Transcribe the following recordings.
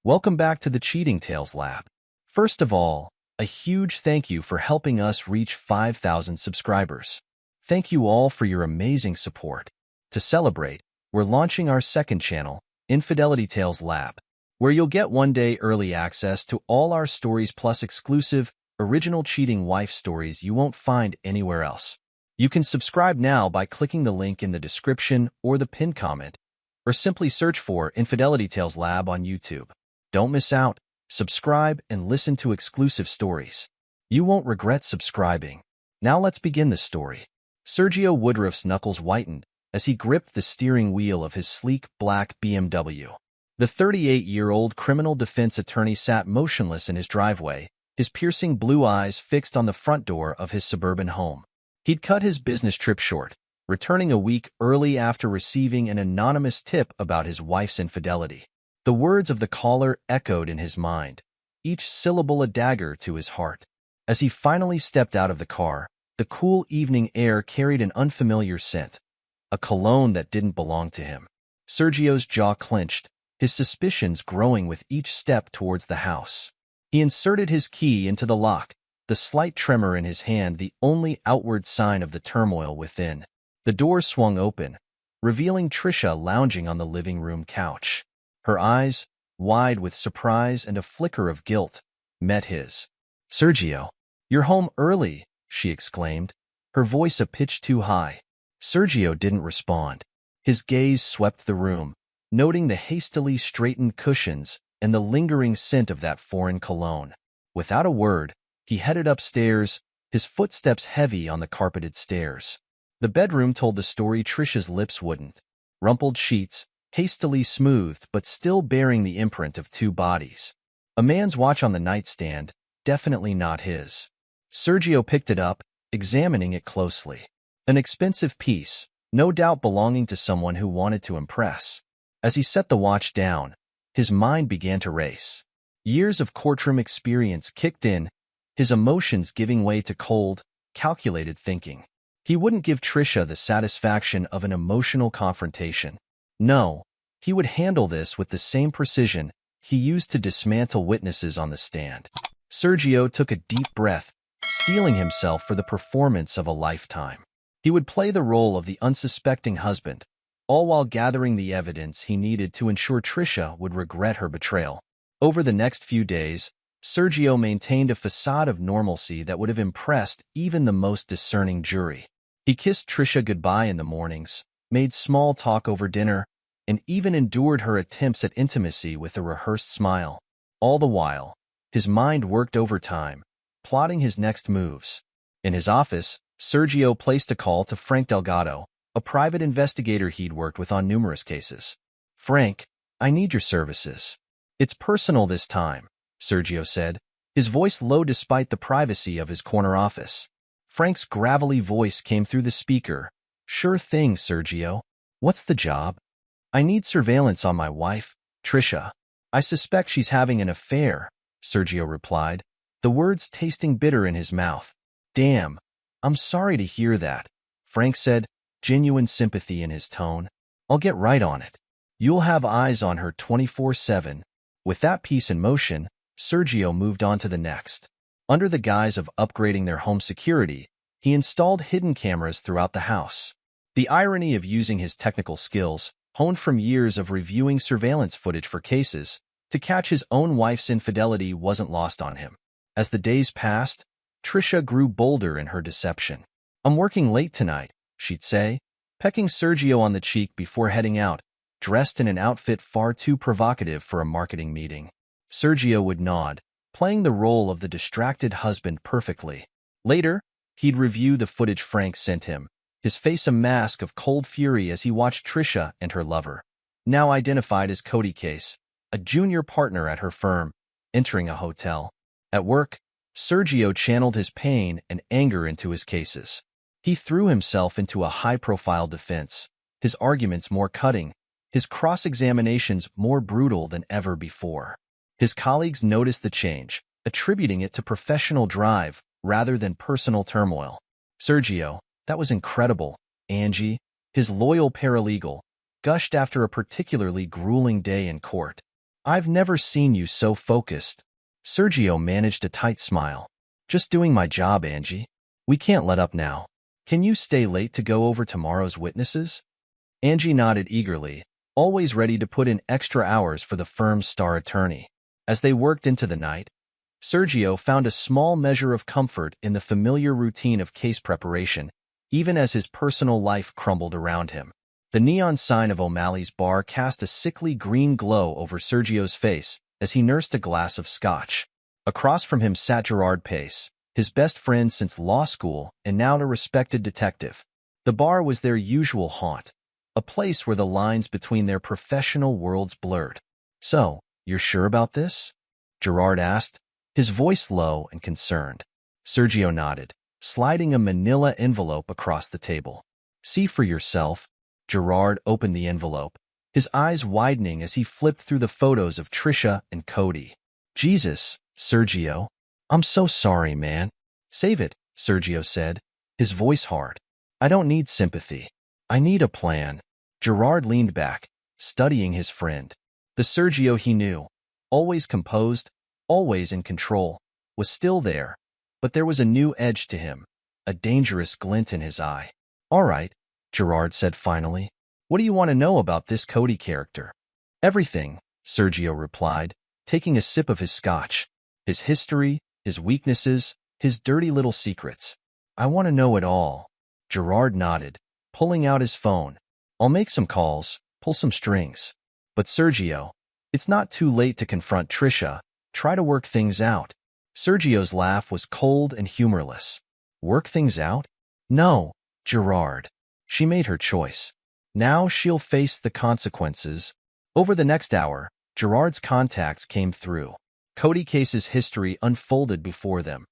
Welcome back to the Cheating Tales Lab. First of all, a huge thank you for helping us reach 5,000 subscribers. Thank you all for your amazing support. To celebrate, we're launching our second channel, Infidelity Tales Lab, where you'll get one-day early access to all our stories plus exclusive, original cheating wife stories you won't find anywhere else. You can subscribe now by clicking the link in the description or the pinned comment, or simply search for Infidelity Tales Lab on YouTube. Don't miss out. Subscribe and listen to exclusive stories. You won't regret subscribing. Now let's begin the story. Sergio Woodruff's knuckles whitened as he gripped the steering wheel of his sleek black BMW. The 38-year-old criminal defense attorney sat motionless in his driveway, his piercing blue eyes fixed on the front door of his suburban home. He'd cut his business trip short, returning a week early after receiving an anonymous tip about his wife's infidelity. The words of the caller echoed in his mind, each syllable a dagger to his heart. As he finally stepped out of the car, the cool evening air carried an unfamiliar scent, a cologne that didn't belong to him. Sergio's jaw clenched, his suspicions growing with each step towards the house. He inserted his key into the lock, the slight tremor in his hand the only outward sign of the turmoil within. The door swung open, revealing Trisha lounging on the living room couch. Her eyes, wide with surprise and a flicker of guilt, met his. "Sergio, you're home early," she exclaimed, her voice a pitch too high. Sergio didn't respond. His gaze swept the room, noting the hastily straightened cushions and the lingering scent of that foreign cologne. Without a word, he headed upstairs, his footsteps heavy on the carpeted stairs. The bedroom told the story Trisha's lips wouldn't. Rumpled sheets, hastily smoothed but still bearing the imprint of two bodies. A man's watch on the nightstand, definitely not his. Sergio picked it up, examining it closely. An expensive piece, no doubt belonging to someone who wanted to impress. As he set the watch down, his mind began to race. Years of courtroom experience kicked in, his emotions giving way to cold, calculated thinking. He wouldn't give Trisha the satisfaction of an emotional confrontation. No, he would handle this with the same precision he used to dismantle witnesses on the stand. Sergio took a deep breath, steeling himself for the performance of a lifetime. He would play the role of the unsuspecting husband, all while gathering the evidence he needed to ensure Trisha would regret her betrayal. Over the next few days, Sergio maintained a facade of normalcy that would have impressed even the most discerning jury. He kissed Trisha goodbye in the mornings, made small talk over dinner, and even endured her attempts at intimacy with a rehearsed smile. All the while, his mind worked overtime, plotting his next moves. In his office, Sergio placed a call to Frank Delgado, a private investigator he'd worked with on numerous cases. "Frank, I need your services." "It's personal this time," Sergio said, his voice low despite the privacy of his corner office. Frank's gravelly voice came through the speaker. "Sure thing, Sergio. What's the job?" "I need surveillance on my wife, Trisha. I suspect she's having an affair," Sergio replied, the words tasting bitter in his mouth. "Damn, I'm sorry to hear that," Frank said, genuine sympathy in his tone. "I'll get right on it. You'll have eyes on her 24/7. With that piece in motion, Sergio moved on to the next. Under the guise of upgrading their home security, he installed hidden cameras throughout the house. The irony of using his technical skills, honed from years of reviewing surveillance footage for cases, to catch his own wife's infidelity wasn't lost on him. As the days passed, Trisha grew bolder in her deception. "I'm working late tonight," she'd say, pecking Sergio on the cheek before heading out, dressed in an outfit far too provocative for a marketing meeting. Sergio would nod, playing the role of the distracted husband perfectly. Later, he'd review the footage Frank sent him, his face a mask of cold fury as he watched Trisha and her lover, now identified as Cody Case, a junior partner at her firm, entering a hotel. At work, Sergio channeled his pain and anger into his cases. He threw himself into a high-profile defense, his arguments more cutting, his cross-examinations more brutal than ever before. His colleagues noticed the change, attributing it to professional drive rather than personal turmoil. "Sergio, that was incredible," Angie, his loyal paralegal, gushed after a particularly grueling day in court. I've never seen you so focused. Sergio managed a tight smile. Just doing my job, Angie. We can't let up now. Can you stay late to go over tomorrow's witnesses? Angie nodded eagerly, always ready to put in extra hours for the firm's star attorney. As they worked into the night, Sergio found a small measure of comfort in the familiar routine of case preparation, even as his personal life crumbled around him. The neon sign of O'Malley's bar cast a sickly green glow over Sergio's face as he nursed a glass of scotch. Across from him sat Gerard Pace, his best friend since law school and now a respected detective. The bar was their usual haunt, a place where the lines between their professional worlds blurred. So, you're sure about this? Gerard asked, his voice low and concerned. Sergio nodded, sliding a manila envelope across the table. See for yourself. Gerard opened the envelope, his eyes widening as he flipped through the photos of Trisha and Cody. Jesus, Sergio. I'm so sorry, man. Save it, Sergio said, his voice hard. I don't need sympathy. I need a plan. Gerard leaned back, studying his friend. The Sergio he knew, always composed, always in control, was still there, but there was a new edge to him, a dangerous glint in his eye. All right, Gerard said finally. What do you want to know about this Cody character? Everything, Sergio replied, taking a sip of his scotch. His history, his weaknesses, his dirty little secrets. I want to know it all. Gerard nodded, pulling out his phone. I'll make some calls, pull some strings. But Sergio, it's not too late to confront Trisha. Try to work things out. Sergio's laugh was cold and humorless. Work things out? No, Gerard. She made her choice. Now she'll face the consequences. Over the next hour, Gerard's contacts came through. Cody Case's history unfolded before them.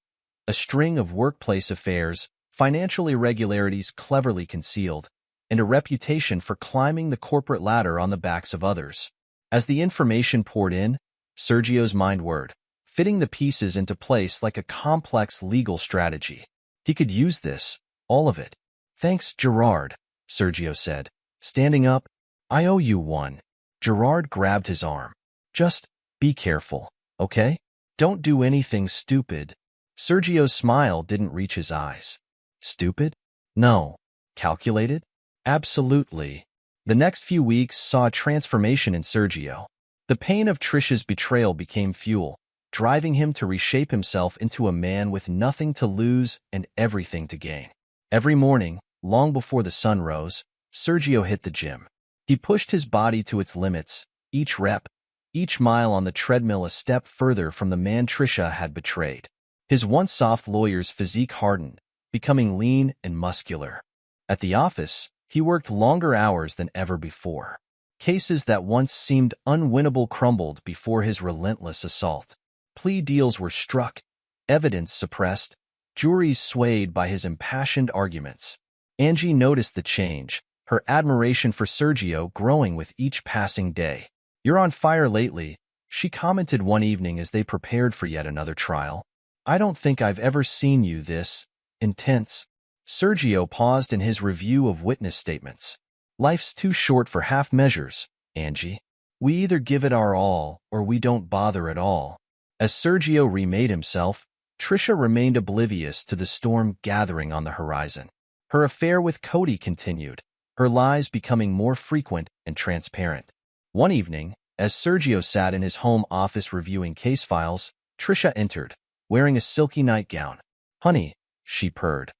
A string of workplace affairs, financial irregularities cleverly concealed, and a reputation for climbing the corporate ladder on the backs of others. As the information poured in, Sergio's mind whirred, fitting the pieces into place like a complex legal strategy. He could use this, all of it. Thanks, Gerard, Sergio said, standing up. I owe you one. Gerard grabbed his arm. Just be careful, okay? Don't do anything stupid. Sergio's smile didn't reach his eyes. Stupid? No. Calculated? Absolutely. The next few weeks saw a transformation in Sergio. The pain of Trisha's betrayal became fuel, driving him to reshape himself into a man with nothing to lose and everything to gain. Every morning, long before the sun rose, Sergio hit the gym. He pushed his body to its limits, each rep, each mile on the treadmill a step further from the man Trisha had betrayed. His once soft lawyer's physique hardened, becoming lean and muscular. At the office, he worked longer hours than ever before. Cases that once seemed unwinnable crumbled before his relentless assault. Plea deals were struck, evidence suppressed, juries swayed by his impassioned arguments. Angie noticed the change, her admiration for Sergio growing with each passing day. You're on fire lately, she commented one evening as they prepared for yet another trial. I don't think I've ever seen you this intense. Sergio paused in his review of witness statements. Life's too short for half measures, Angie. We either give it our all or we don't bother at all. As Sergio remade himself, Trisha remained oblivious to the storm gathering on the horizon. Her affair with Cody continued, her lies becoming more frequent and transparent. One evening, as Sergio sat in his home office reviewing case files, Trisha entered, wearing a silky nightgown. Honey, she purred.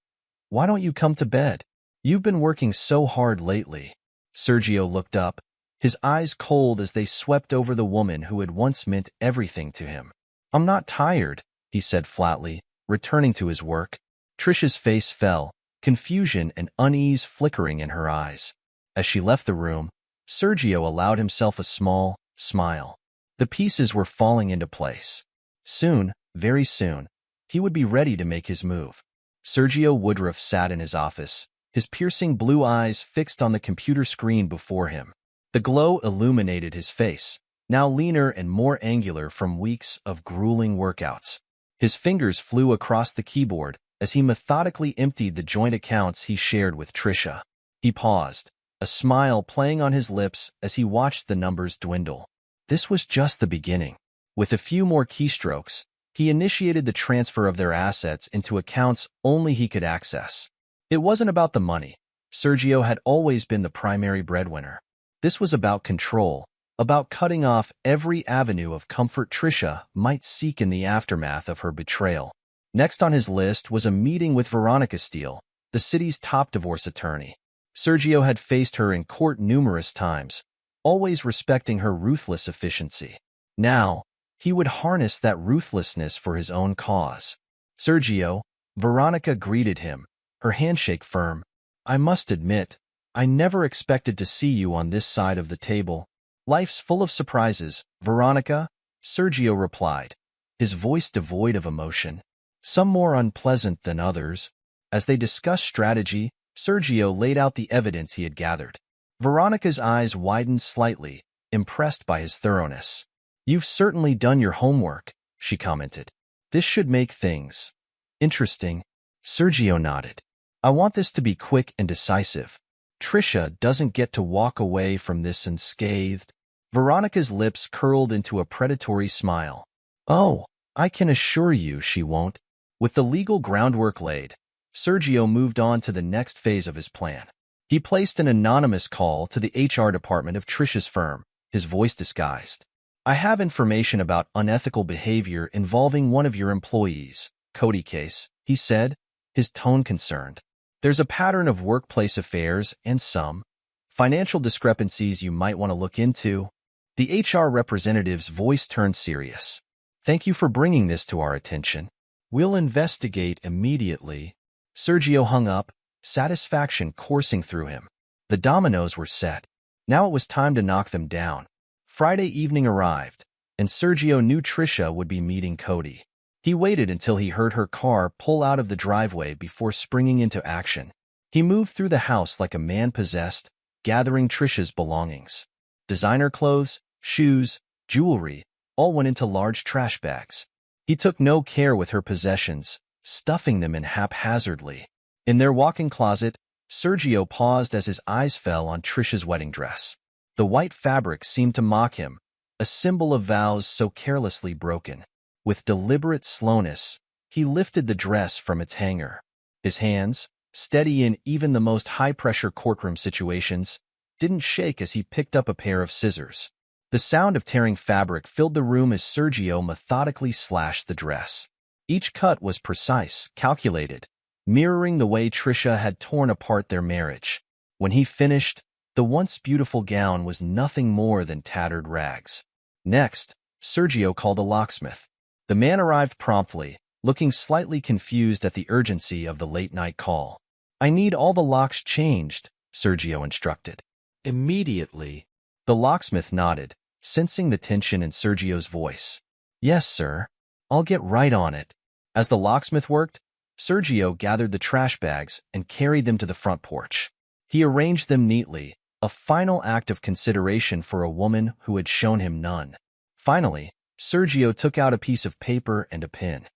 Why don't you come to bed? You've been working so hard lately. Sergio looked up, his eyes cold as they swept over the woman who had once meant everything to him. I'm not tired, he said flatly, returning to his work. Trisha's face fell, confusion and unease flickering in her eyes. As she left the room, Sergio allowed himself a small smile. The pieces were falling into place. Soon, very soon, he would be ready to make his move. Sergio Woodruff sat in his office, his piercing blue eyes fixed on the computer screen before him. The glow illuminated his face, now leaner and more angular from weeks of grueling workouts. His fingers flew across the keyboard as he methodically emptied the joint accounts he shared with Trisha. He paused, a smile playing on his lips as he watched the numbers dwindle. This was just the beginning. With a few more keystrokes, he initiated the transfer of their assets into accounts only he could access. It wasn't about the money. Sergio had always been the primary breadwinner. This was about control, about cutting off every avenue of comfort Trisha might seek in the aftermath of her betrayal. Next on his list was a meeting with Veronica Steele, the city's top divorce attorney. Sergio had faced her in court numerous times, always respecting her ruthless efficiency. Now, he would harness that ruthlessness for his own cause. Sergio, Veronica greeted him, her handshake firm. "I must admit, I never expected to see you on this side of the table. Life's full of surprises, Veronica," Sergio replied, his voice devoid of emotion. "Some more unpleasant than others." As they discussed strategy, Sergio laid out the evidence he had gathered. Veronica's eyes widened slightly, impressed by his thoroughness. "You've certainly done your homework," she commented. "This should make things interesting." Sergio nodded. "I want this to be quick and decisive. Trisha doesn't get to walk away from this unscathed." Veronica's lips curled into a predatory smile. "Oh, I can assure you she won't." With the legal groundwork laid, Sergio moved on to the next phase of his plan. He placed an anonymous call to the HR department of Trisha's firm, his voice disguised. "I have information about unethical behavior involving one of your employees, Cody Case," he said, his tone concerned. "There's a pattern of workplace affairs and some financial discrepancies you might want to look into." The HR representative's voice turned serious. "Thank you for bringing this to our attention. We'll investigate immediately." Sergio hung up, satisfaction coursing through him. The dominoes were set. Now it was time to knock them down. Friday evening arrived, and Sergio knew Trisha would be meeting Cody. He waited until he heard her car pull out of the driveway before springing into action. He moved through the house like a man possessed, gathering Trisha's belongings. Designer clothes, shoes, jewelry, all went into large trash bags. He took no care with her possessions, stuffing them in haphazardly. In their walk-in closet, Sergio paused as his eyes fell on Trisha's wedding dress. The white fabric seemed to mock him, a symbol of vows so carelessly broken. With deliberate slowness, he lifted the dress from its hanger. His hands, steady in even the most high-pressure courtroom situations, didn't shake as he picked up a pair of scissors. The sound of tearing fabric filled the room as Sergio methodically slashed the dress. Each cut was precise, calculated, mirroring the way Trisha had torn apart their marriage. When he finished, the once beautiful gown was nothing more than tattered rags. Next, Sergio called a locksmith. The man arrived promptly, looking slightly confused at the urgency of the late-night call. "I need all the locks changed," Sergio instructed. "Immediately." The locksmith nodded, sensing the tension in Sergio's voice. "Yes, sir. I'll get right on it." As the locksmith worked, Sergio gathered the trash bags and carried them to the front porch. He arranged them neatly, a final act of consideration for a woman who had shown him none. Finally, Sergio took out a piece of paper and a pen.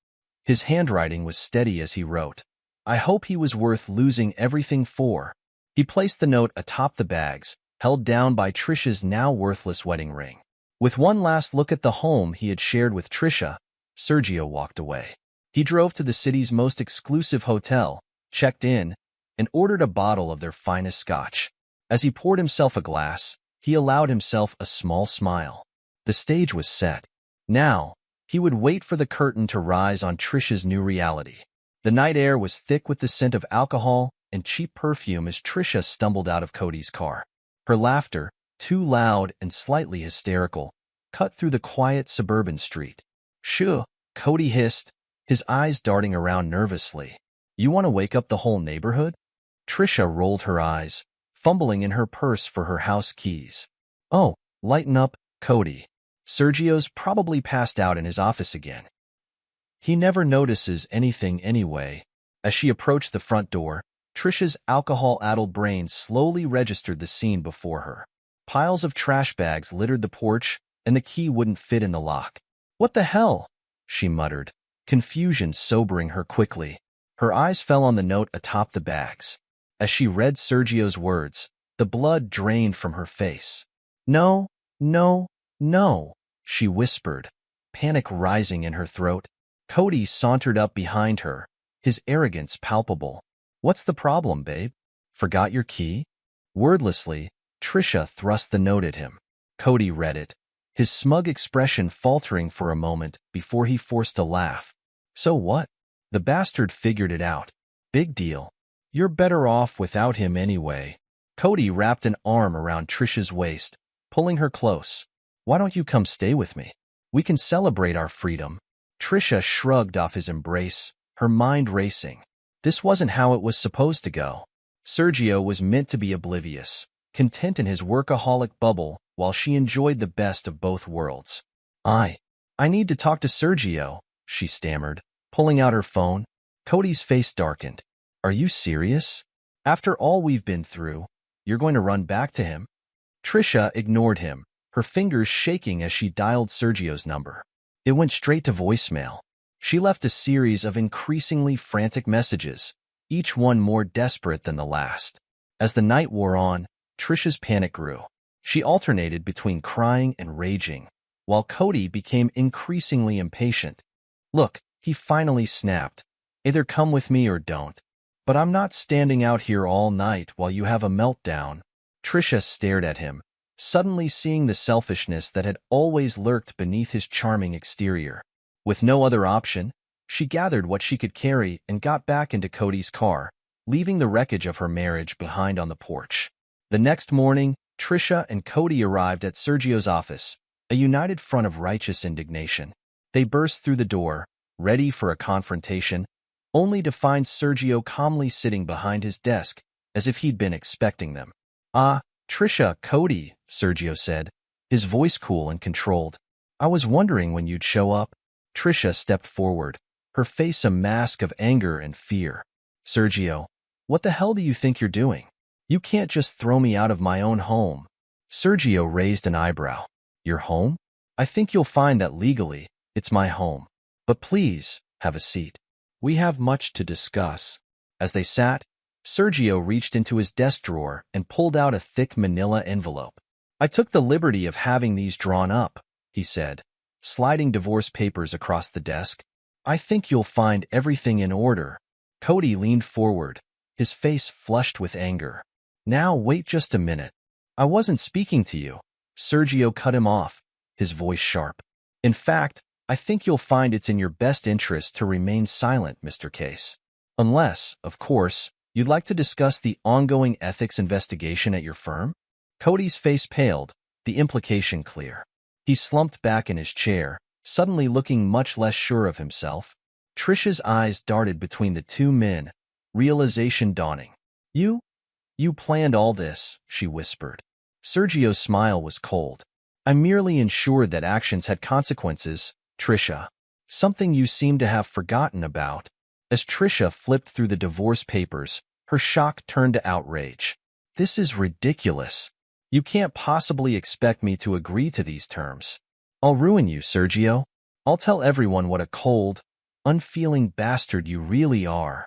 His handwriting was steady as he wrote. "I hope he was worth losing everything for." He placed the note atop the bags, held down by Trisha's now worthless wedding ring. With one last look at the home he had shared with Trisha, Sergio walked away. He drove to the city's most exclusive hotel, checked in, and ordered a bottle of their finest scotch. As he poured himself a glass, he allowed himself a small smile. The stage was set. Now, he would wait for the curtain to rise on Trisha's new reality. The night air was thick with the scent of alcohol and cheap perfume as Trisha stumbled out of Cody's car. Her laughter, too loud and slightly hysterical, cut through the quiet suburban street. "Shoo," Cody hissed, his eyes darting around nervously. "You want to wake up the whole neighborhood?" Trisha rolled her eyes, fumbling in her purse for her house keys. "Oh, lighten up, Cody. Sergio's probably passed out in his office again. He never notices anything anyway." As she approached the front door, Trisha's alcohol-addled brain slowly registered the scene before her. Piles of trash bags littered the porch, and the key wouldn't fit in the lock. "What the hell?" she muttered, confusion sobering her quickly. Her eyes fell on the note atop the bags. As she read Sergio's words, the blood drained from her face. "No, no, No, she whispered, panic rising in her throat. Cody sauntered up behind her, his arrogance palpable. What's the problem, babe? Forgot your key? Wordlessly, Trisha thrust the note at him. Cody read it, his smug expression faltering for a moment before he forced a laugh. So what? The bastard figured it out. Big deal. You're better off without him anyway. Cody wrapped an arm around Trisha's waist, pulling her close. Why don't you come stay with me? We can celebrate our freedom. Trisha shrugged off his embrace, her mind racing. This wasn't how it was supposed to go. Sergio was meant to be oblivious, content in his workaholic bubble while she enjoyed the best of both worlds. I need to talk to Sergio, she stammered, pulling out her phone. Cody's face darkened. Are you serious? After all we've been through, you're going to run back to him? Trisha ignored him, her fingers shaking as she dialed Sergio's number. It went straight to voicemail. She left a series of increasingly frantic messages, each one more desperate than the last. As the night wore on, Trisha's panic grew. She alternated between crying and raging, while Cody became increasingly impatient. Look, he finally snapped. Either come with me or don't. But I'm not standing out here all night while you have a meltdown. Trisha stared at him, suddenly seeing the selfishness that had always lurked beneath his charming exterior. With no other option, she gathered what she could carry and got back into Cody's car, leaving the wreckage of her marriage behind on the porch. The next morning, Trisha and Cody arrived at Sergio's office, a united front of righteous indignation. They burst through the door, ready for a confrontation, only to find Sergio calmly sitting behind his desk, as if he'd been expecting them. "Ah, Trisha, Cody," Sergio said, his voice cool and controlled. "I was wondering when you'd show up." Trisha stepped forward, her face a mask of anger and fear. "Sergio, what the hell do you think you're doing? You can't just throw me out of my own home." Sergio raised an eyebrow. "Your home? I think you'll find that legally, it's my home. But please, have a seat. We have much to discuss." As they sat, Sergio reached into his desk drawer and pulled out a thick manila envelope. "I took the liberty of having these drawn up," he said, sliding divorce papers across the desk. "I think you'll find everything in order." Cody leaned forward, his face flushed with anger. "Now wait just a minute. I wasn't speaking to you." Sergio cut him off, his voice sharp. "In fact, I think you'll find it's in your best interest to remain silent, Mr. Case. Unless, of course, you'd like to discuss the ongoing ethics investigation at your firm." Cody's face paled, the implication clear. He slumped back in his chair, suddenly looking much less sure of himself. Trisha's eyes darted between the two men, realization dawning. You planned all this," she whispered. Sergio's smile was cold. "I merely ensured that actions had consequences, Trisha. Something you seem to have forgotten about." As Trisha flipped through the divorce papers, her shock turned to outrage. "This is ridiculous. You can't possibly expect me to agree to these terms. I'll ruin you, Sergio. I'll tell everyone what a cold, unfeeling bastard you really are."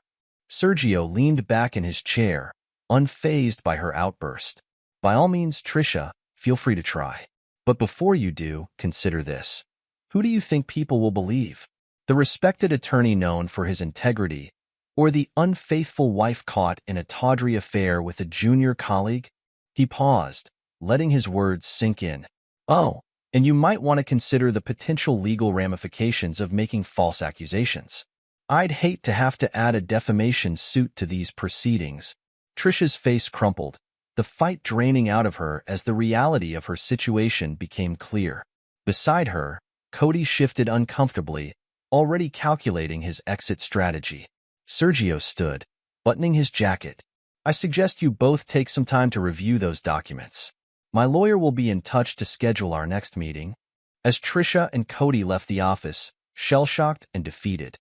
Sergio leaned back in his chair, unfazed by her outburst. "By all means, Trisha, feel free to try. But before you do, consider this. Who do you think people will believe? The respected attorney known for his integrity, or the unfaithful wife caught in a tawdry affair with a junior colleague?" He paused, letting his words sink in. "Oh, and you might want to consider the potential legal ramifications of making false accusations. I'd hate to have to add a defamation suit to these proceedings." Trisha's face crumpled, the fight draining out of her as the reality of her situation became clear. Beside her, Cody shifted uncomfortably, already calculating his exit strategy. Sergio stood, buttoning his jacket. "I suggest you both take some time to review those documents. My lawyer will be in touch to schedule our next meeting." As Trisha and Cody left the office, shell-shocked and defeated,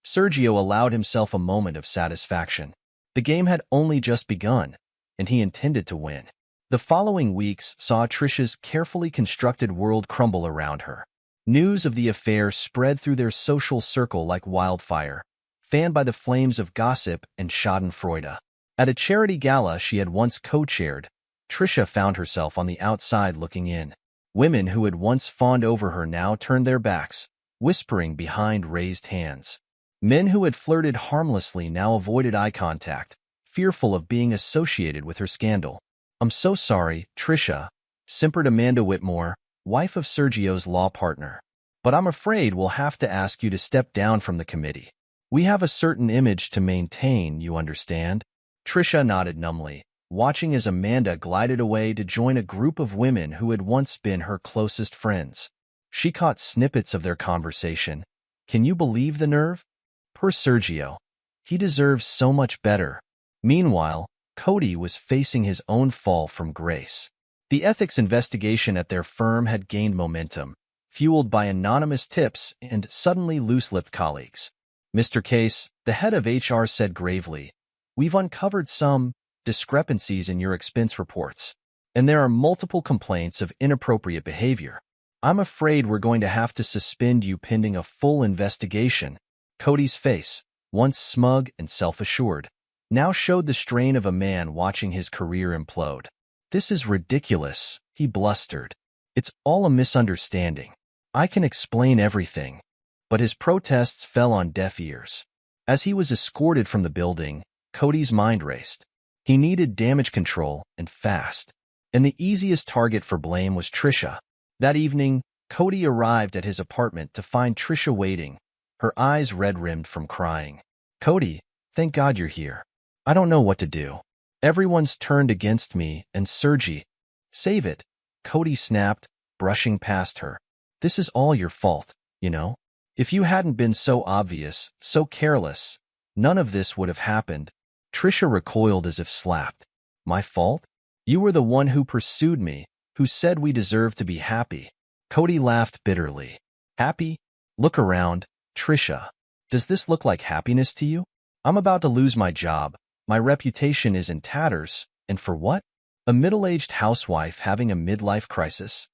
Sergio allowed himself a moment of satisfaction. The game had only just begun, and he intended to win. The following weeks saw Trisha's carefully constructed world crumble around her. News of the affair spread through their social circle like wildfire, fanned by the flames of gossip and schadenfreude. At a charity gala she had once co-chaired, Trisha found herself on the outside looking in. Women who had once fawned over her now turned their backs, whispering behind raised hands. Men who had flirted harmlessly now avoided eye contact, fearful of being associated with her scandal. "I'm so sorry, Trisha," simpered Amanda Whitmore, wife of Sergio's law partner. "But I'm afraid we'll have to ask you to step down from the committee. We have a certain image to maintain, you understand?" Trisha nodded numbly, watching as Amanda glided away to join a group of women who had once been her closest friends. She caught snippets of their conversation. "Can you believe the nerve? Poor Sergio. He deserves so much better." Meanwhile, Cody was facing his own fall from grace. The ethics investigation at their firm had gained momentum, fueled by anonymous tips and suddenly loose-lipped colleagues. "Mr. Case," the head of HR said gravely, "we've uncovered some discrepancies in your expense reports, and there are multiple complaints of inappropriate behavior. I'm afraid we're going to have to suspend you pending a full investigation." Cody's face, once smug and self-assured, now showed the strain of a man watching his career implode. "This is ridiculous," he blustered. "It's all a misunderstanding. I can explain everything." But his protests fell on deaf ears. As he was escorted from the building, Cody's mind raced. He needed damage control, and fast. And the easiest target for blame was Trisha. That evening, Cody arrived at his apartment to find Trisha waiting, her eyes red-rimmed from crying. "Cody, thank God you're here. I don't know what to do. Everyone's turned against me, and Sergi." "Save it," Cody snapped, brushing past her. "This is all your fault, you know? If you hadn't been so obvious, so careless, none of this would have happened." Trisha recoiled as if slapped. "My fault? You were the one who pursued me, who said we deserved to be happy." Cody laughed bitterly. "Happy? Look around, Trisha. Does this look like happiness to you? I'm about to lose my job. My reputation is in tatters, and for what? A middle-aged housewife having a midlife crisis?"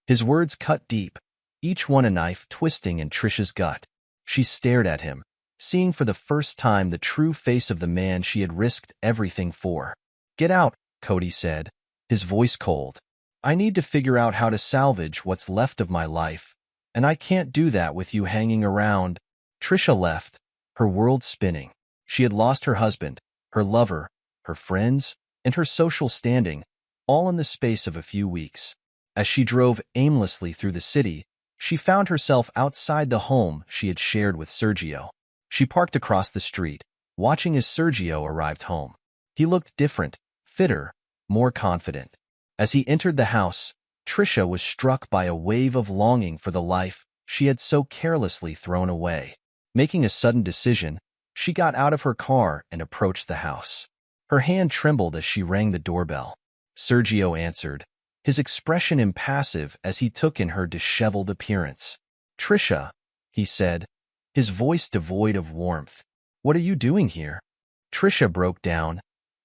His words cut deep, each one a knife twisting in Trisha's gut. She stared at him, seeing for the first time the true face of the man she had risked everything for. "Get out," Cody said, his voice cold. "I need to figure out how to salvage what's left of my life, and I can't do that with you hanging around." Trisha left, her world spinning. She had lost her husband, her lover, her friends, and her social standing, all in the space of a few weeks. As she drove aimlessly through the city, she found herself outside the home she had shared with Sergio. She parked across the street, watching as Sergio arrived home. He looked different, fitter, more confident. As he entered the house, Trisha was struck by a wave of longing for the life she had so carelessly thrown away. Making a sudden decision, she got out of her car and approached the house. Her hand trembled as she rang the doorbell. Sergio answered, his expression impassive as he took in her disheveled appearance. "Trisha," he said, his voice devoid of warmth. "What are you doing here?" Trisha broke down,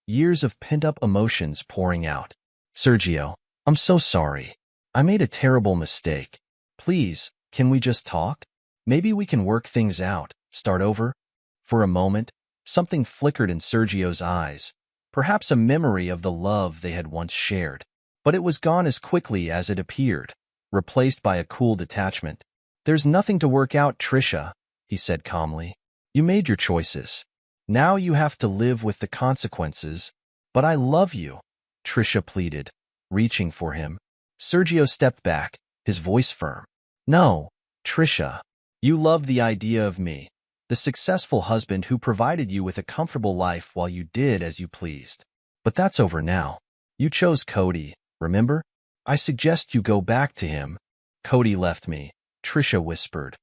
years of pent-up emotions pouring out. "Sergio, I'm so sorry. I made a terrible mistake. Please, can we just talk? Maybe we can work things out, start over." For a moment, something flickered in Sergio's eyes, perhaps a memory of the love they had once shared. But it was gone as quickly as it appeared, replaced by a cool detachment. "There's nothing to work out, Trisha," he said calmly. "You made your choices. Now you have to live with the consequences." "But I love you," Trisha pleaded, reaching for him. Sergio stepped back, his voice firm. "No, Trisha. You loved the idea of me, the successful husband who provided you with a comfortable life while you did as you pleased. But that's over now. You chose Cody, remember? I suggest you go back to him." "Cody left me," Trisha whispered,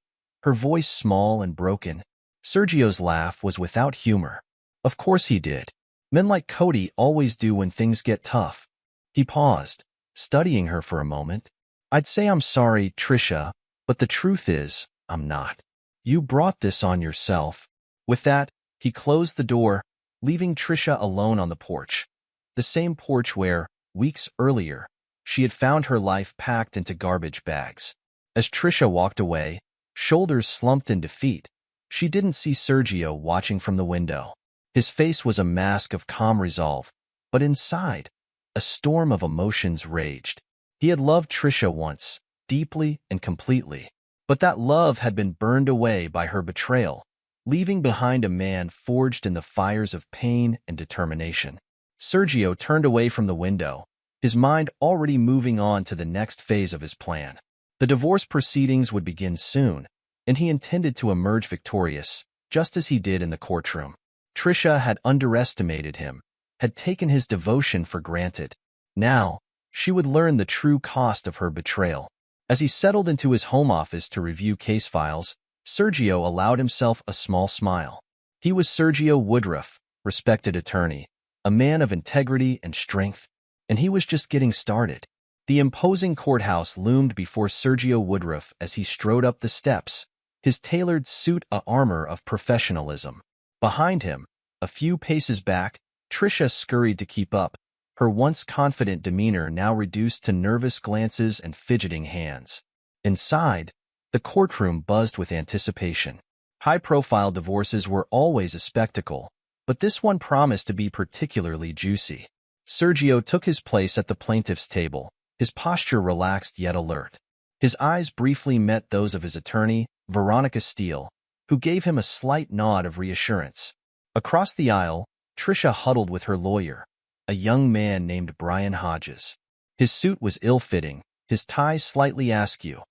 her voice small and broken. Sergio's laugh was without humor. "Of course he did. Men like Cody always do when things get tough." He paused, studying her for a moment. "I'd say I'm sorry, Trisha, but the truth is, I'm not. You brought this on yourself." With that, he closed the door, leaving Trisha alone on the porch. The same porch where, weeks earlier, she had found her life packed into garbage bags. As Trisha walked away, shoulders slumped in defeat, she didn't see Sergio watching from the window. His face was a mask of calm resolve, but inside, a storm of emotions raged. He had loved Trisha once, deeply and completely. But that love had been burned away by her betrayal, leaving behind a man forged in the fires of pain and determination. Sergio turned away from the window, his mind already moving on to the next phase of his plan. The divorce proceedings would begin soon, and he intended to emerge victorious, just as he did in the courtroom. Trisha had underestimated him, had taken his devotion for granted. Now, she would learn the true cost of her betrayal. As he settled into his home office to review case files, Sergio allowed himself a small smile. He was Sergio Woodruff, respected attorney, a man of integrity and strength, and he was just getting started. The imposing courthouse loomed before Sergio Woodruff as he strode up the steps, his tailored suit a armor of professionalism. Behind him, a few paces back, Trisha scurried to keep up, her once confident demeanor now reduced to nervous glances and fidgeting hands. Inside, the courtroom buzzed with anticipation. High-profile divorces were always a spectacle, but this one promised to be particularly juicy. Sergio took his place at the plaintiff's table, his posture relaxed yet alert. His eyes briefly met those of his attorney, Veronica Steele, who gave him a slight nod of reassurance. Across the aisle, Trisha huddled with her lawyer, a young man named Brian Hodges. His suit was ill-fitting, his tie slightly askew,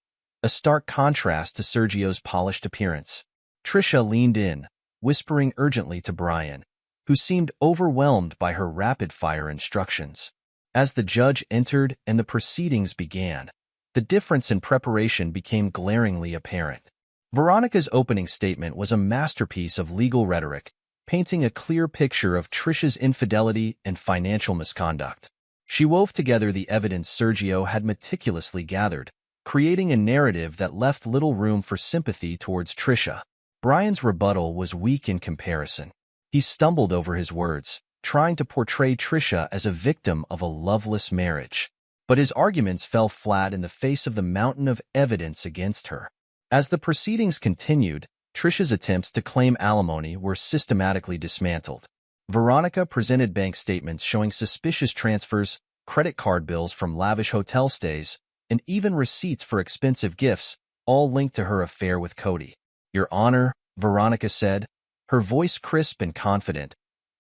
a stark contrast to Sergio's polished appearance. Trisha leaned in, whispering urgently to Brian, who seemed overwhelmed by her rapid-fire instructions. As the judge entered and the proceedings began, the difference in preparation became glaringly apparent. Veronica's opening statement was a masterpiece of legal rhetoric, painting a clear picture of Trisha's infidelity and financial misconduct. She wove together the evidence Sergio had meticulously gathered, creating a narrative that left little room for sympathy towards Trisha. Brian's rebuttal was weak in comparison. He stumbled over his words, trying to portray Trisha as a victim of a loveless marriage. But his arguments fell flat in the face of the mountain of evidence against her. As the proceedings continued, Trisha's attempts to claim alimony were systematically dismantled. Veronica presented bank statements showing suspicious transfers, credit card bills from lavish hotel stays, and even receipts for expensive gifts, all linked to her affair with Cody. "Your Honor," Veronica said, her voice crisp and confident,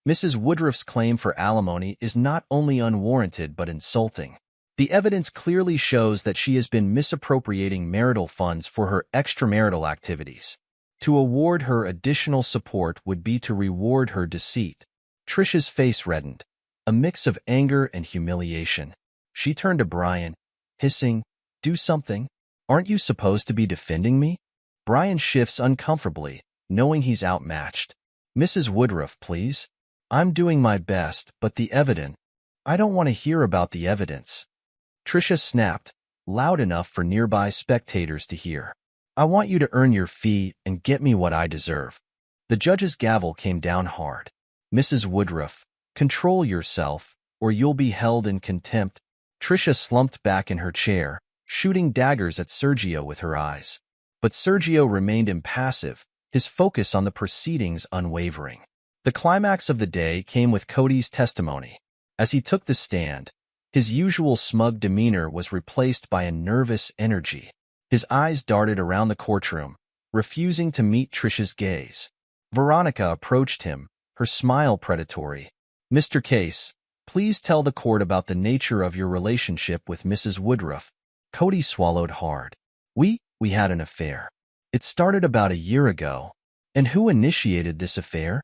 "Mrs. Woodruff's claim for alimony is not only unwarranted but insulting. The evidence clearly shows that she has been misappropriating marital funds for her extramarital activities. To award her additional support would be to reward her deceit." Trisha's face reddened, a mix of anger and humiliation. She turned to Brian, hissing, "Do something. Aren't you supposed to be defending me?" Brian shifts uncomfortably, knowing he's outmatched. "Mrs. Woodruff, please. I'm doing my best, but the evidence. I don't want to hear about the evidence." Trisha snapped, loud enough for nearby spectators to hear. "I want you to earn your fee and get me what I deserve." The judge's gavel came down hard. "Mrs. Woodruff, control yourself, or you'll be held in contempt." Trisha slumped back in her chair, shooting daggers at Sergio with her eyes. But Sergio remained impassive, his focus on the proceedings unwavering. The climax of the day came with Cody's testimony. As he took the stand, his usual smug demeanor was replaced by a nervous energy. His eyes darted around the courtroom, refusing to meet Trisha's gaze. Veronica approached him, her smile predatory. "Mr. Case, please tell the court about the nature of your relationship with Mrs. Woodruff." Cody swallowed hard. We had an affair. It started about a year ago." "And who initiated this affair?"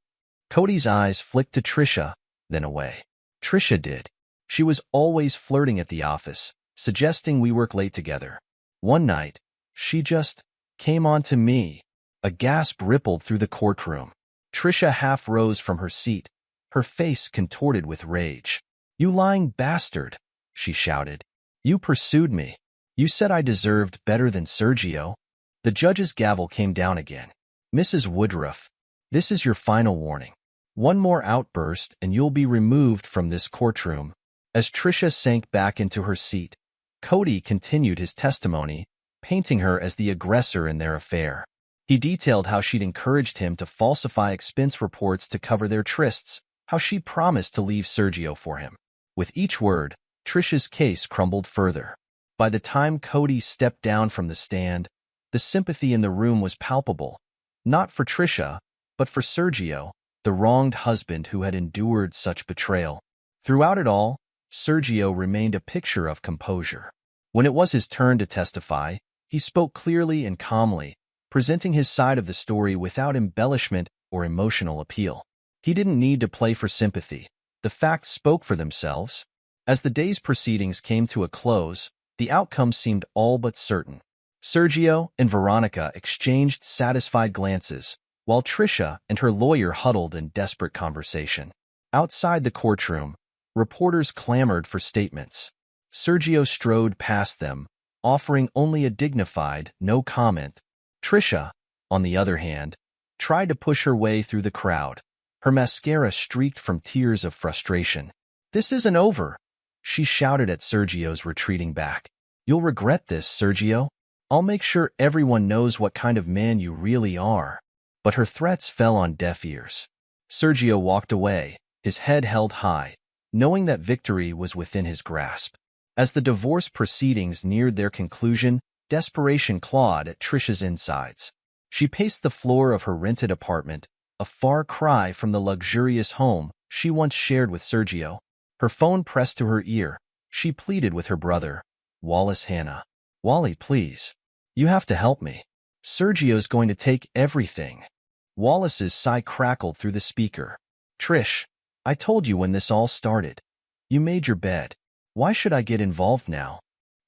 Cody's eyes flicked to Trisha, then away. "Trisha did. She was always flirting at the office, suggesting we work late together. One night, she just came on to me." A gasp rippled through the courtroom. Trisha half rose from her seat, her face contorted with rage. "You lying bastard," she shouted. "You pursued me. You said I deserved better than Sergio." The judge's gavel came down again. "Mrs. Woodruff, this is your final warning. One more outburst and you'll be removed from this courtroom." As Trisha sank back into her seat, Cody continued his testimony, painting her as the aggressor in their affair. He detailed how she'd encouraged him to falsify expense reports to cover their trysts, how she promised to leave Sergio for him. With each word, Trisha's case crumbled further. By the time Cody stepped down from the stand, the sympathy in the room was palpable, not for Trisha, but for Sergio, the wronged husband who had endured such betrayal. Throughout it all, Sergio remained a picture of composure. When it was his turn to testify, he spoke clearly and calmly, presenting his side of the story without embellishment or emotional appeal. He didn't need to play for sympathy. The facts spoke for themselves. As the day's proceedings came to a close, the outcome seemed all but certain. Sergio and Veronica exchanged satisfied glances, while Trisha and her lawyer huddled in desperate conversation. Outside the courtroom, reporters clamored for statements. Sergio strode past them, offering only a dignified no comment. Trisha, on the other hand, tried to push her way through the crowd. Her mascara streaked from tears of frustration. "This isn't over," she shouted at Sergio's retreating back. "You'll regret this, Sergio. I'll make sure everyone knows what kind of man you really are." But her threats fell on deaf ears. Sergio walked away, his head held high, knowing that victory was within his grasp. As the divorce proceedings neared their conclusion, desperation clawed at Trisha's insides. She paced the floor of her rented apartment, a far cry from the luxurious home she once shared with Sergio. Her phone pressed to her ear. She pleaded with her brother, Wallace Hanna. "Wally, please. You have to help me. Sergio's going to take everything." Wallace's sigh crackled through the speaker. "Trish, I told you when this all started. You made your bed. Why should I get involved now?"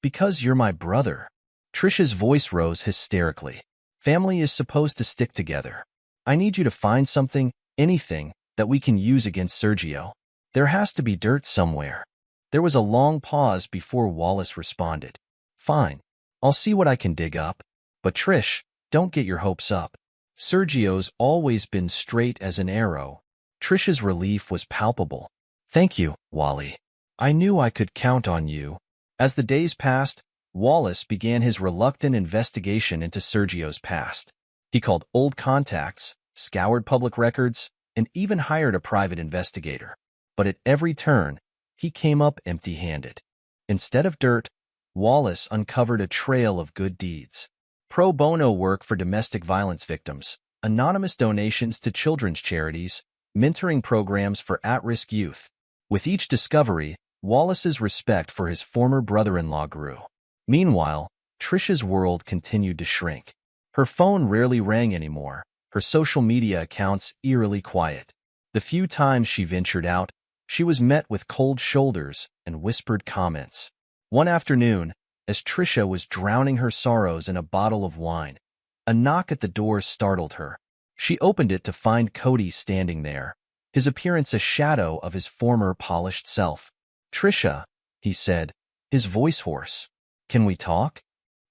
"Because you're my brother." Trisha's voice rose hysterically. "Family is supposed to stick together. I need you to find something, anything, that we can use against Sergio. There has to be dirt somewhere." There was a long pause before Wallace responded. "Fine. I'll see what I can dig up. But Trish, don't get your hopes up. Sergio's always been straight as an arrow." Trisha's relief was palpable. "Thank you, Wally. I knew I could count on you." As the days passed, Wallace began his reluctant investigation into Sergio's past. He called old contacts, scoured public records, and even hired a private investigator. But at every turn, he came up empty-handed. Instead of dirt, Wallace uncovered a trail of good deeds. Pro bono work for domestic violence victims, anonymous donations to children's charities, mentoring programs for at-risk youth. With each discovery, Wallace's respect for his former brother-in-law grew. Meanwhile, Trisha's world continued to shrink. Her phone rarely rang anymore, her social media accounts eerily quiet. The few times she ventured out, she was met with cold shoulders and whispered comments. One afternoon, as Trisha was drowning her sorrows in a bottle of wine, a knock at the door startled her. She opened it to find Cody standing there, his appearance a shadow of his former polished self. "Trisha," he said, his voice hoarse. "Can we talk?"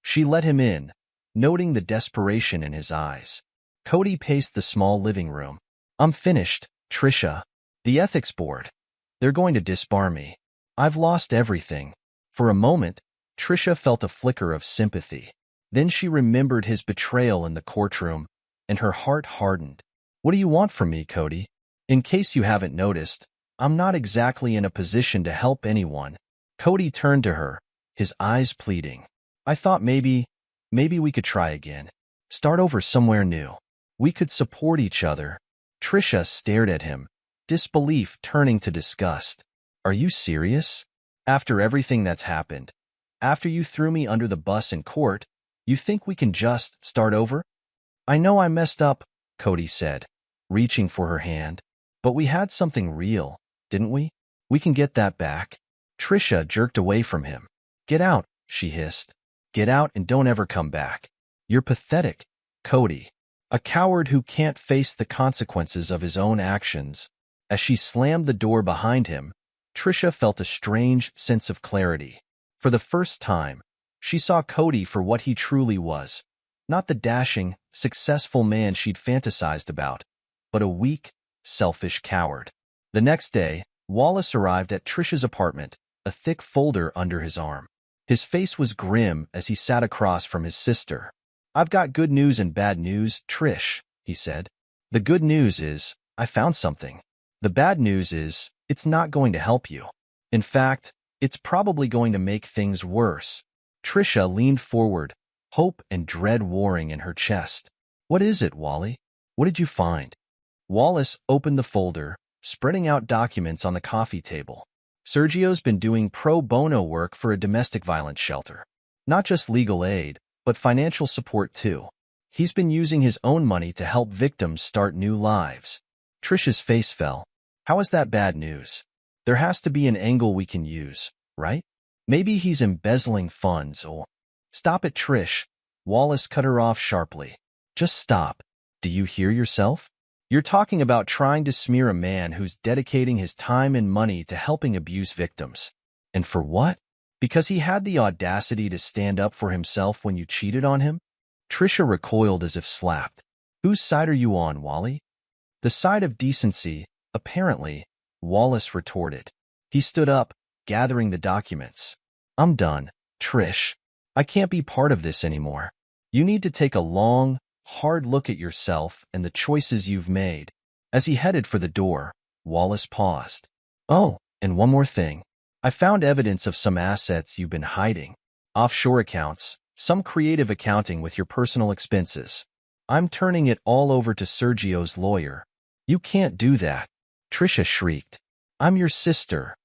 She let him in, noting the desperation in his eyes. Cody paced the small living room. "I'm finished, Trisha. The ethics board. They're going to disbar me. I've lost everything." For a moment, Trisha felt a flicker of sympathy. Then she remembered his betrayal in the courtroom, and her heart hardened. "What do you want from me, Cody? In case you haven't noticed, I'm not exactly in a position to help anyone." Cody turned to her, his eyes pleading. "I thought maybe we could try again. Start over somewhere new. We could support each other." Trisha stared at him, disbelief turning to disgust. "Are you serious? After everything that's happened, after you threw me under the bus in court, you think we can just start over?" "I know I messed up," Cody said, reaching for her hand. "But we had something real, didn't we? We can get that back." Trisha jerked away from him. "Get out," she hissed. "Get out and don't ever come back. You're pathetic, Cody. A coward who can't face the consequences of his own actions." As she slammed the door behind him, Trisha felt a strange sense of clarity. For the first time, she saw Cody for what he truly was, not the dashing, successful man she'd fantasized about, but a weak, selfish coward. The next day, Wallace arrived at Trisha's apartment, a thick folder under his arm. His face was grim as he sat across from his sister. "I've got good news and bad news, Trish," he said. "The good news is, I found something. The bad news is, it's not going to help you. In fact, it's probably going to make things worse." Trisha leaned forward, hope and dread warring in her chest. What is it, Wally? What did you find? Wallace opened the folder, spreading out documents on the coffee table. Sergio's been doing pro bono work for a domestic violence shelter. Not just legal aid, but financial support too. He's been using his own money to help victims start new lives. Trisha's face fell. How is that bad news? There has to be an angle we can use, right? Maybe he's embezzling funds or... Stop it, Trish. Wallace cut her off sharply. Just stop. Do you hear yourself? You're talking about trying to smear a man who's dedicating his time and money to helping abuse victims. And for what? Because he had the audacity to stand up for himself when you cheated on him? Trisha recoiled as if slapped. Whose side are you on, Wally? The side of decency, apparently, Wallace retorted. He stood up, gathering the documents. I'm done, Trish. I can't be part of this anymore. You need to take a long, hard look at yourself and the choices you've made. As he headed for the door, Wallace paused. Oh, and one more thing. I found evidence of some assets you've been hiding. Offshore accounts, some creative accounting with your personal expenses. I'm turning it all over to Sergio's lawyer. You can't do that. Trisha shrieked. I'm your sister.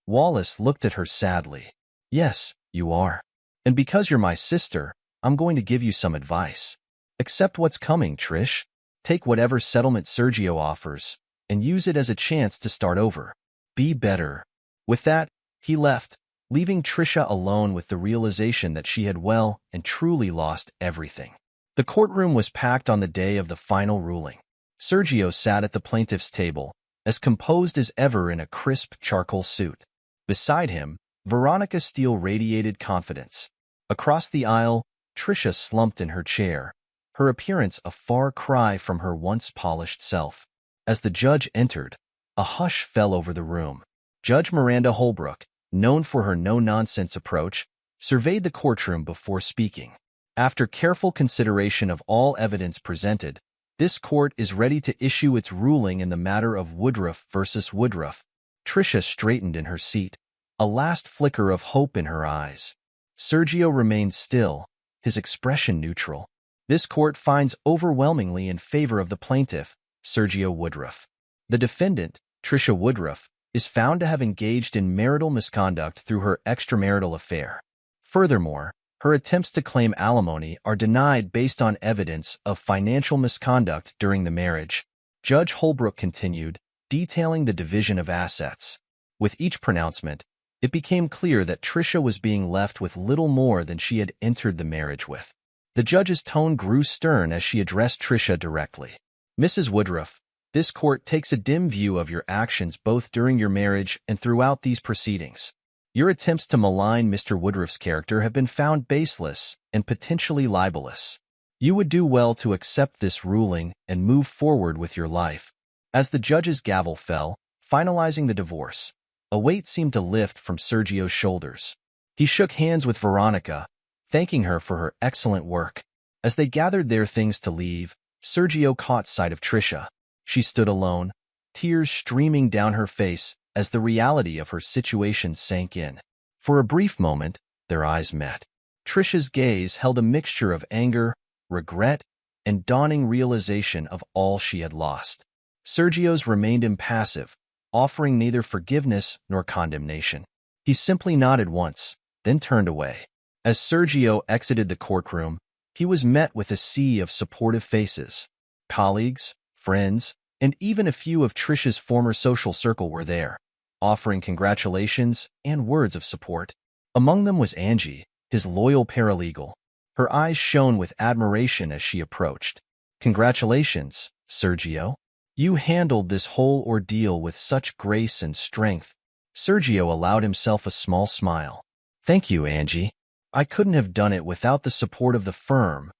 Wallace looked at her sadly. Yes, you are. And because you're my sister, I'm going to give you some advice. Accept what's coming, Trish. Take whatever settlement Sergio offers and use it as a chance to start over. Be better. With that, he left, leaving Trisha alone with the realization that she had well and truly lost everything. The courtroom was packed on the day of the final ruling. Sergio sat at the plaintiff's table, as composed as ever in a crisp charcoal suit. Beside him, Veronica Steele radiated confidence. Across the aisle, Trisha slumped in her chair, her appearance a far cry from her once polished self. As the judge entered, a hush fell over the room. Judge Miranda Holbrook, known for her no-nonsense approach, surveyed the courtroom before speaking. After careful consideration of all evidence presented, this court is ready to issue its ruling in the matter of Woodruff versus Woodruff. Trisha straightened in her seat, a last flicker of hope in her eyes. Sergio remained still, his expression neutral. This court finds overwhelmingly in favor of the plaintiff, Sergio Woodruff. The defendant, Trisha Woodruff, is found to have engaged in marital misconduct through her extramarital affair. Furthermore, her attempts to claim alimony are denied based on evidence of financial misconduct during the marriage. Judge Holbrook continued, detailing the division of assets. With each pronouncement, it became clear that Trisha was being left with little more than she had entered the marriage with. The judge's tone grew stern as she addressed Trisha directly. Mrs. Woodruff, this court takes a dim view of your actions both during your marriage and throughout these proceedings. Your attempts to malign Mr. Woodruff's character have been found baseless and potentially libelous. You would do well to accept this ruling and move forward with your life. As the judge's gavel fell, finalizing the divorce, a weight seemed to lift from Sergio's shoulders. He shook hands with Veronica, thanking her for her excellent work. As they gathered their things to leave, Sergio caught sight of Trisha. She stood alone, tears streaming down her face as the reality of her situation sank in. For a brief moment, their eyes met. Trisha's gaze held a mixture of anger, regret, and dawning realization of all she had lost. Sergio's remained impassive, offering neither forgiveness nor condemnation. He simply nodded once, then turned away. As Sergio exited the courtroom, he was met with a sea of supportive faces. Colleagues, friends, and even a few of Trisha's former social circle were there, offering congratulations and words of support. Among them was Angie, his loyal paralegal. Her eyes shone with admiration as she approached. Congratulations, Sergio. You handled this whole ordeal with such grace and strength. Sergio allowed himself a small smile. Thank you, Angie. I couldn't have done it without the support of the firm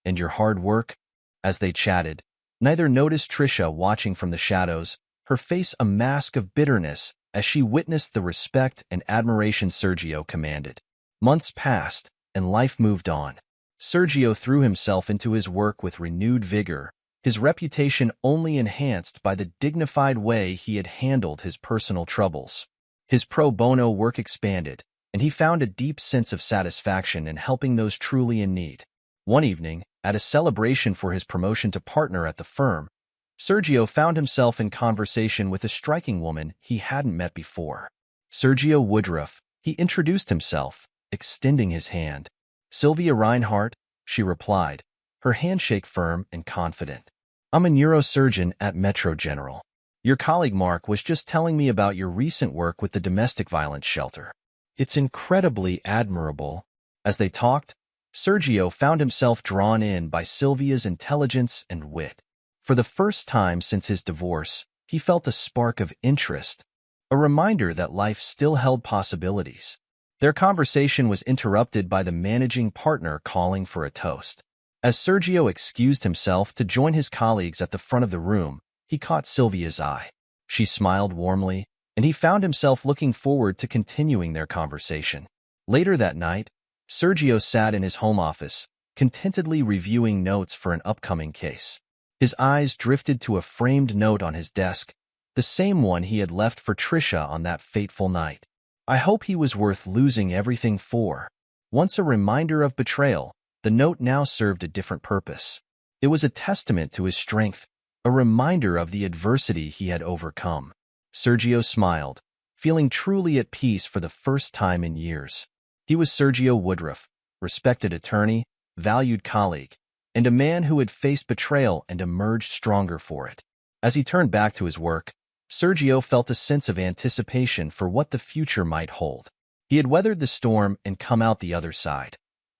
and your hard work. As they chatted, neither noticed Trisha watching from the shadows, her face a mask of bitterness as she witnessed the respect and admiration Sergio commanded. Months passed, and life moved on. Sergio threw himself into his work with renewed vigor, his reputation only enhanced by the dignified way he had handled his personal troubles. His pro bono work expanded, and he found a deep sense of satisfaction in helping those truly in need. One evening, at a celebration for his promotion to partner at the firm, Sergio found himself in conversation with a striking woman he hadn't met before. Sergio Woodruff, he introduced himself, extending his hand. Sylvia Reinhardt, she replied, her handshake firm and confident. I'm a neurosurgeon at Metro General. Your colleague Mark was just telling me about your recent work with the domestic violence shelter. It's incredibly admirable. As they talked, Sergio found himself drawn in by Sylvia's intelligence and wit. For the first time since his divorce, he felt a spark of interest, a reminder that life still held possibilities. Their conversation was interrupted by the managing partner calling for a toast. As Sergio excused himself to join his colleagues at the front of the room, he caught Sylvia's eye. She smiled warmly, and he found himself looking forward to continuing their conversation. Later that night, Sergio sat in his home office, contentedly reviewing notes for an upcoming case. His eyes drifted to a framed note on his desk, the same one he had left for Trisha on that fateful night. I hope he was worth losing everything for. Once a reminder of betrayal, the note now served a different purpose. It was a testament to his strength, a reminder of the adversity he had overcome. Sergio smiled, feeling truly at peace for the first time in years. He was Sergio Woodruff, respected attorney, valued colleague, and a man who had faced betrayal and emerged stronger for it. As he turned back to his work, Sergio felt a sense of anticipation for what the future might hold. He had weathered the storm and come out the other side,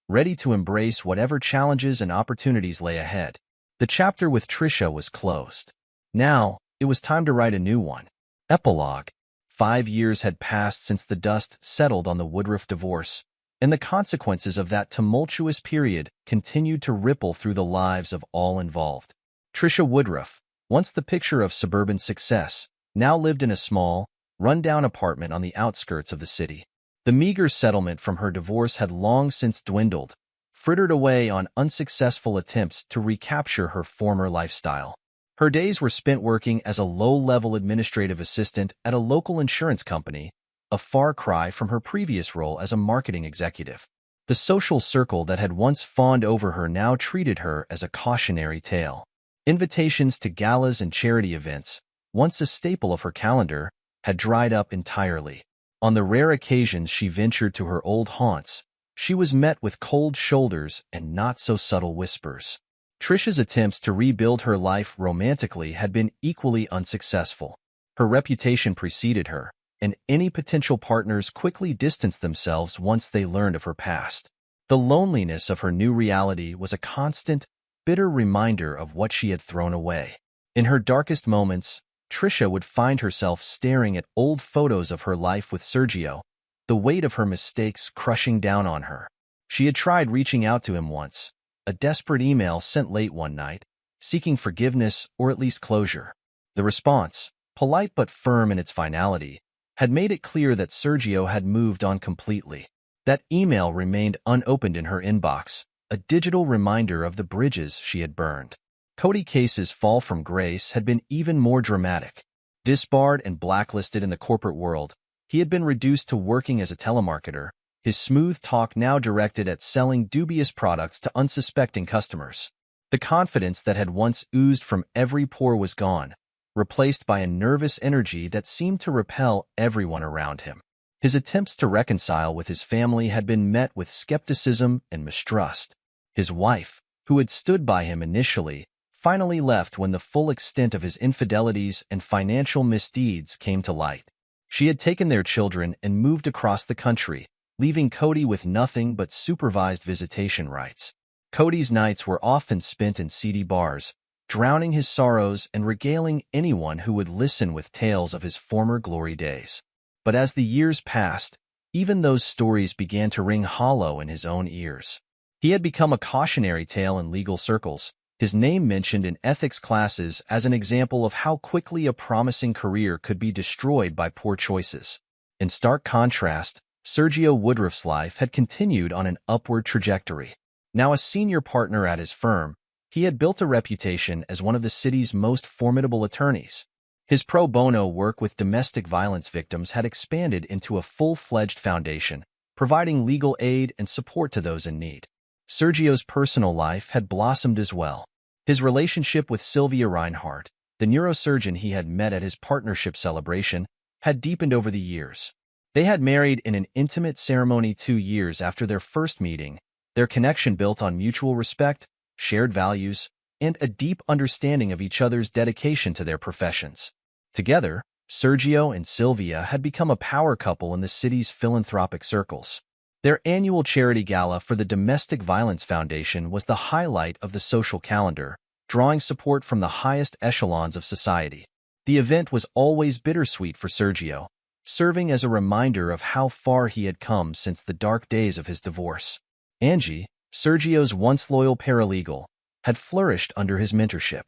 ready to embrace whatever challenges and opportunities lay ahead. The chapter with Trisha was closed. Now, it was time to write a new one. Epilogue. 5 years had passed since the dust settled on the Woodruff divorce, and the consequences of that tumultuous period continued to ripple through the lives of all involved. Trisha Woodruff, once the picture of suburban success, now lived in a small, run-down apartment on the outskirts of the city. The meager settlement from her divorce had long since dwindled, frittered away on unsuccessful attempts to recapture her former lifestyle. Her days were spent working as a low-level administrative assistant at a local insurance company, a far cry from her previous role as a marketing executive. The social circle that had once fawned over her now treated her as a cautionary tale. Invitations to galas and charity events, once a staple of her calendar, had dried up entirely. On the rare occasions she ventured to her old haunts, she was met with cold shoulders and not-so-subtle whispers. Trisha's attempts to rebuild her life romantically had been equally unsuccessful. Her reputation preceded her, and any potential partners quickly distanced themselves once they learned of her past. The loneliness of her new reality was a constant, bitter reminder of what she had thrown away. In her darkest moments, Trisha would find herself staring at old photos of her life with Sergio, the weight of her mistakes crushing down on her. She had tried reaching out to him once, a desperate email sent late one night, seeking forgiveness or at least closure. The response, polite but firm in its finality, had made it clear that Sergio had moved on completely. That email remained unopened in her inbox, a digital reminder of the bridges she had burned. Cody Case's fall from grace had been even more dramatic. Disbarred and blacklisted in the corporate world, he had been reduced to working as a telemarketer, his smooth talk now directed at selling dubious products to unsuspecting customers. The confidence that had once oozed from every pore was gone, replaced by a nervous energy that seemed to repel everyone around him. His attempts to reconcile with his family had been met with skepticism and mistrust. His wife, who had stood by him initially, finally left when the full extent of his infidelities and financial misdeeds came to light. She had taken their children and moved across the country, leaving Cody with nothing but supervised visitation rights. Cody's nights were often spent in seedy bars, drowning his sorrows and regaling anyone who would listen with tales of his former glory days. But as the years passed, even those stories began to ring hollow in his own ears. He had become a cautionary tale in legal circles, his name mentioned in ethics classes as an example of how quickly a promising career could be destroyed by poor choices. In stark contrast, Sergio Woodruff's life had continued on an upward trajectory. Now a senior partner at his firm, he had built a reputation as one of the city's most formidable attorneys. His pro bono work with domestic violence victims had expanded into a full-fledged foundation, providing legal aid and support to those in need. Sergio's personal life had blossomed as well. His relationship with Sylvia Reinhardt, the neurosurgeon he had met at his partnership celebration, had deepened over the years. They had married in an intimate ceremony 2 years after their first meeting, their connection built on mutual respect, shared values, and a deep understanding of each other's dedication to their professions. Together, Sergio and Sylvia had become a power couple in the city's philanthropic circles. Their annual charity gala for the Domestic Violence Foundation was the highlight of the social calendar, drawing support from the highest echelons of society. The event was always bittersweet for Sergio, serving as a reminder of how far he had come since the dark days of his divorce. Angie, Sergio's once loyal paralegal, had flourished under his mentorship.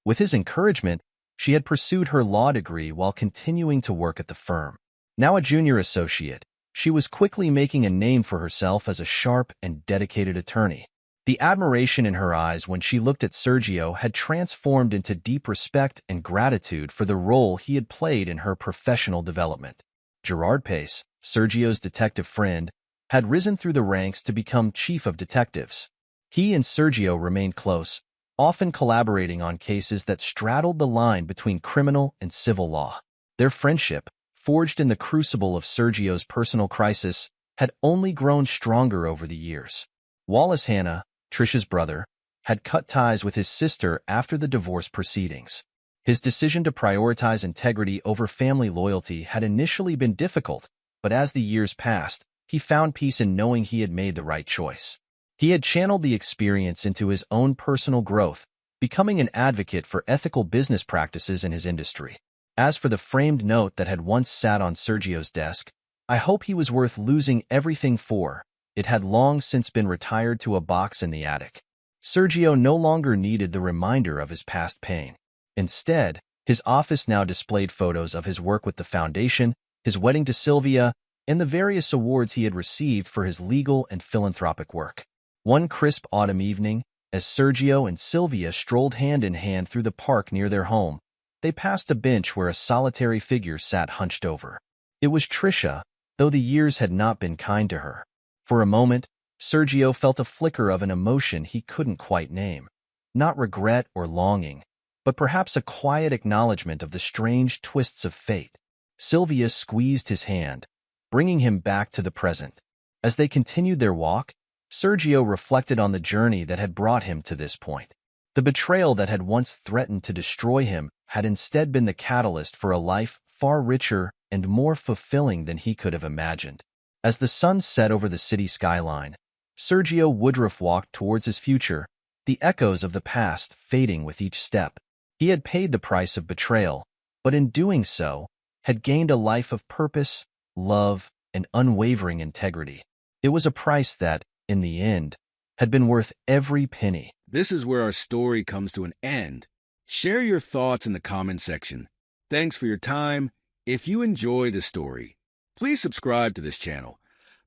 With his encouragement, she had pursued her law degree while continuing to work at the firm. Now a junior associate, she was quickly making a name for herself as a sharp and dedicated attorney. The admiration in her eyes when she looked at Sergio had transformed into deep respect and gratitude for the role he had played in her professional development. Gerard Pace, Sergio's detective friend, had risen through the ranks to become chief of detectives. He and Sergio remained close, often collaborating on cases that straddled the line between criminal and civil law. Their friendship, forged in the crucible of Sergio's personal crisis, had only grown stronger over the years. Wallace Hanna, Trisha's brother, had cut ties with his sister after the divorce proceedings. His decision to prioritize integrity over family loyalty had initially been difficult, but as the years passed, he found peace in knowing he had made the right choice. He had channeled the experience into his own personal growth, becoming an advocate for ethical business practices in his industry. As for the framed note that had once sat on Sergio's desk, "I hope he was worth losing everything for," it had long since been retired to a box in the attic. Sergio no longer needed the reminder of his past pain. Instead, his office now displayed photos of his work with the foundation, his wedding to Sylvia, and the various awards he had received for his legal and philanthropic work. One crisp autumn evening, as Sergio and Sylvia strolled hand in hand through the park near their home, they passed a bench where a solitary figure sat hunched over. It was Trisha, though the years had not been kind to her. For a moment, Sergio felt a flicker of an emotion he couldn't quite name. Not regret or longing, but perhaps a quiet acknowledgement of the strange twists of fate. Sylvia squeezed his hand, bringing him back to the present. As they continued their walk, Sergio reflected on the journey that had brought him to this point. The betrayal that had once threatened to destroy him had instead been the catalyst for a life far richer and more fulfilling than he could have imagined. As the sun set over the city skyline, Sergio Woodruff walked towards his future, the echoes of the past fading with each step. He had paid the price of betrayal, but in doing so, had gained a life of purpose, love, and unwavering integrity. It was a price that, in the end, had been worth every penny. This is where our story comes to an end. Share your thoughts in the comment section. Thanks for your time. If you enjoy the story, please subscribe to this channel.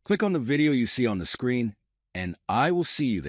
Click on the video you see on the screen, and I will see you there.